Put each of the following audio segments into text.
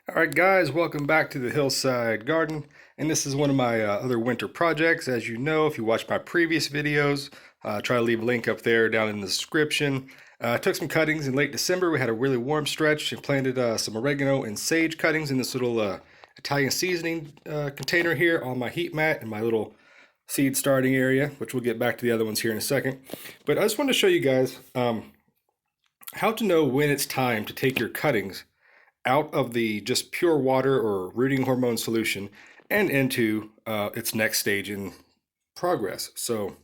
All right, guys, welcome back to the Hillside Garden. And this is one of my other winter projects. As you know, if you watched my previous videos, try to leave a link up there down in the description. I took some cuttings in late December. We had a really warm stretch and planted some oregano and sage cuttings in this little Italian seasoning container here on my heat mat and my little seed starting area, which we'll get back to the other ones here in a second. But I just wanted to show you guys how to know when it's time to take your cuttings out of the just pure water or rooting hormone solution and into its next stage in progress. So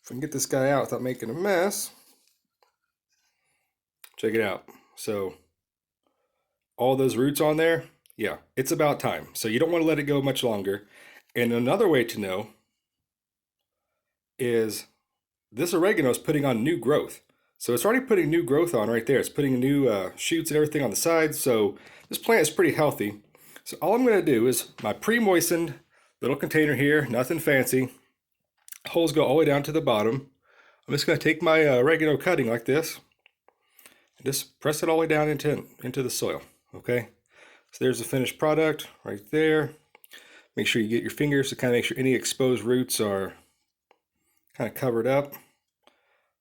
if we can get this guy out without making a mess, check it out. So all those roots on there, yeah, it's about time. So you don't want to let it go much longer. And another way to know is this oregano is putting on new growth. So it's already putting new growth on right there. It's putting new shoots and everything on the sides. So this plant is pretty healthy. So all I'm going to do is my pre-moistened little container here, nothing fancy. Holes go all the way down to the bottom. I'm just going to take my oregano cutting like this and just press it all the way down into the soil. Okay. So there's the finished product right there. Make sure you get your fingers to kind of make sure any exposed roots are kind of covered up.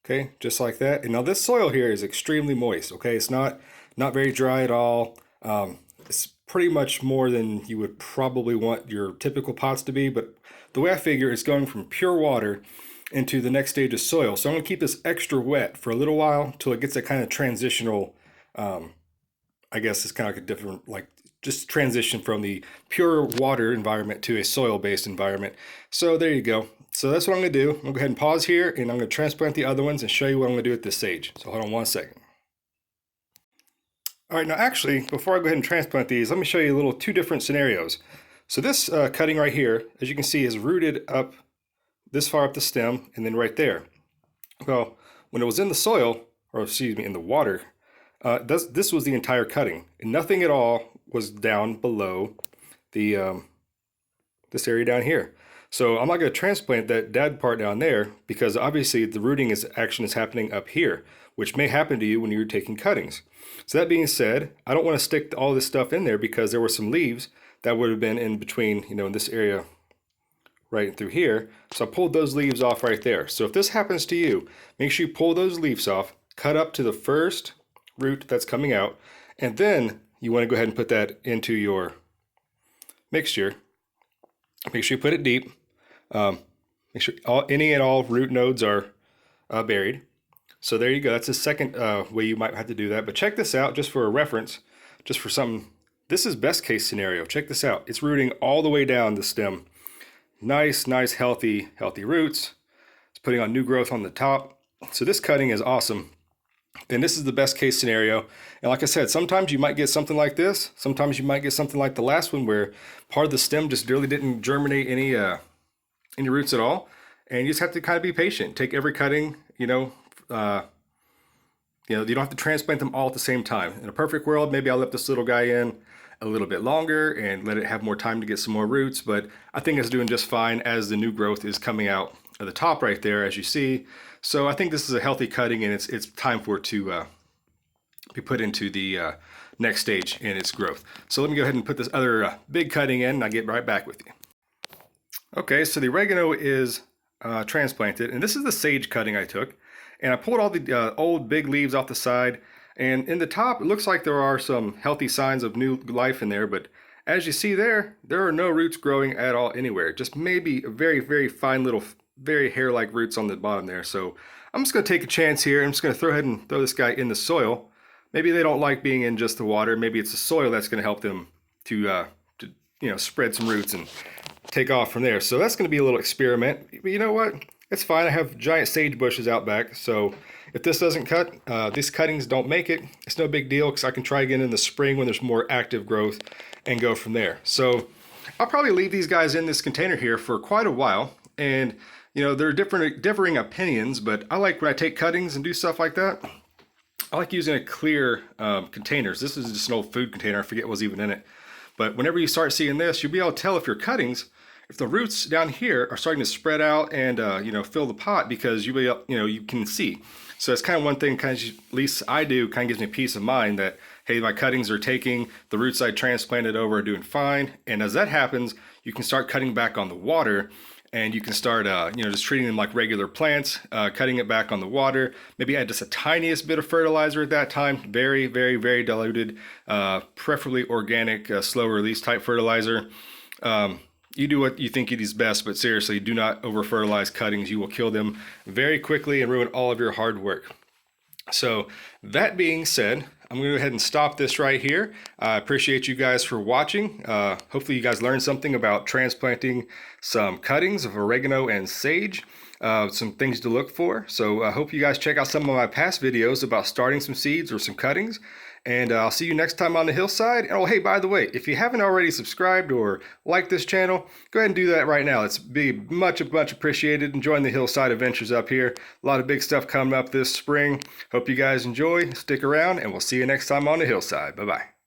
Okay, just like that. And now this soil here is extremely moist. Okay, it's not very dry at all. It's pretty much more than you would probably want your typical pots to be. But the way I figure it's going from pure water into the next stage of soil. So I'm going to keep this extra wet for a little while until it gets that kind of transitional. I guess it's kind of like a different, like just transition from the pure water environment to a soil-based environment. So there you go. So that's what I'm going to do. I'm going to go ahead and pause here, and I'm going to transplant the other ones and show you what I'm going to do with this sage. So hold on one second. All right, now actually, before I go ahead and transplant these, let me show you two different scenarios. So this cutting right here, as you can see, is rooted up this far up the stem and then right there. Well, when it was in the soil, or excuse me, in the water, this was the entire cutting, and nothing at all was down below the this area down here. So I'm not going to transplant that dead part down there because obviously the rooting action is happening up here, which may happen to you when you're taking cuttings. So that being said, I don't want to stick all this stuff in there because there were some leaves that would have been in between, in this area right through here. So I pulled those leaves off right there. So if this happens to you, make sure you pull those leaves off, cut up to the first root that's coming out, and then you want to go ahead and put that into your mixture. Make sure you put it deep. Make sure any and all root nodes are buried. So there you go. That's the second way you might have to do that. But check this out just for a reference, just for something. This is best case scenario. Check this out. It's rooting all the way down the stem. Nice, healthy roots. It's putting on new growth on the top. So this cutting is awesome. And this is the best case scenario. And like I said, sometimes you might get something like this. Sometimes you might get something like the last one where part of the stem just really didn't germinate any roots at all. And you just have to kind of be patient. Take every cutting, you don't have to transplant them all at the same time. In a perfect world, maybe I'll let this little guy in a little bit longer and let it have more time to get some more roots. But I think it's doing just fine as the new growth is coming out at the top right there, as you see. So I think this is a healthy cutting, and it's time for it to be put into the next stage in its growth. So let me go ahead and put this other big cutting in, and I'll get right back with you. Okay, so the oregano is transplanted, and this is the sage cutting I took. And I pulled all the old big leaves off the side, and in the top, it looks like there are some healthy signs of new life in there, but as you see there are no roots growing at all anywhere. Just maybe a very fine little, very hair-like roots on the bottom there. So I'm just going to take a chance here. I'm just going to throw ahead and throw this guy in the soil. Maybe they don't like being in just the water. Maybe it's the soil that's going to help them to spread some roots and take off from there. So that's going to be a little experiment. But you know what? It's fine. I have giant sage bushes out back. So if this doesn't cut, these cuttings don't make it, it's no big deal because I can try again in the spring when there's more active growth and go from there. So I'll probably leave these guys in this container here for quite a while. And there are differing opinions, but I like when I take cuttings and do stuff like that, I like using a clear containers. This is just an old food container. I forget what was even in it. But whenever you start seeing this, you'll be able to tell if your cuttings, if the roots down here are starting to spread out and fill the pot, because you can see. So it's kind of one thing, at least I do, kind of gives me peace of mind that hey, my cuttings are taking, the roots I transplanted over are doing fine. And as that happens, you can start cutting back on the water, and you can start, just treating them like regular plants, cutting it back on the water. Maybe add just a tiniest bit of fertilizer at that time, very, very, very diluted, preferably organic, slow release type fertilizer. You do what you think is best, but seriously, do not over fertilize cuttings. You will kill them very quickly and ruin all of your hard work. So that being said, I'm going to go ahead and stop this right here. I appreciate you guys for watching. Hopefully you guys learned something about transplanting some cuttings of oregano and sage, some things to look for. So I hope you guys check out some of my past videos about starting some seeds or some cuttings. And I'll see you next time on the hillside. Oh, hey, by the way, if you haven't already subscribed or liked this channel, go ahead and do that right now. It's be much appreciated. Enjoying the hillside adventures up here. A lot of big stuff coming up this spring. Hope you guys enjoy. Stick around, and we'll see you next time on the hillside. Bye-bye.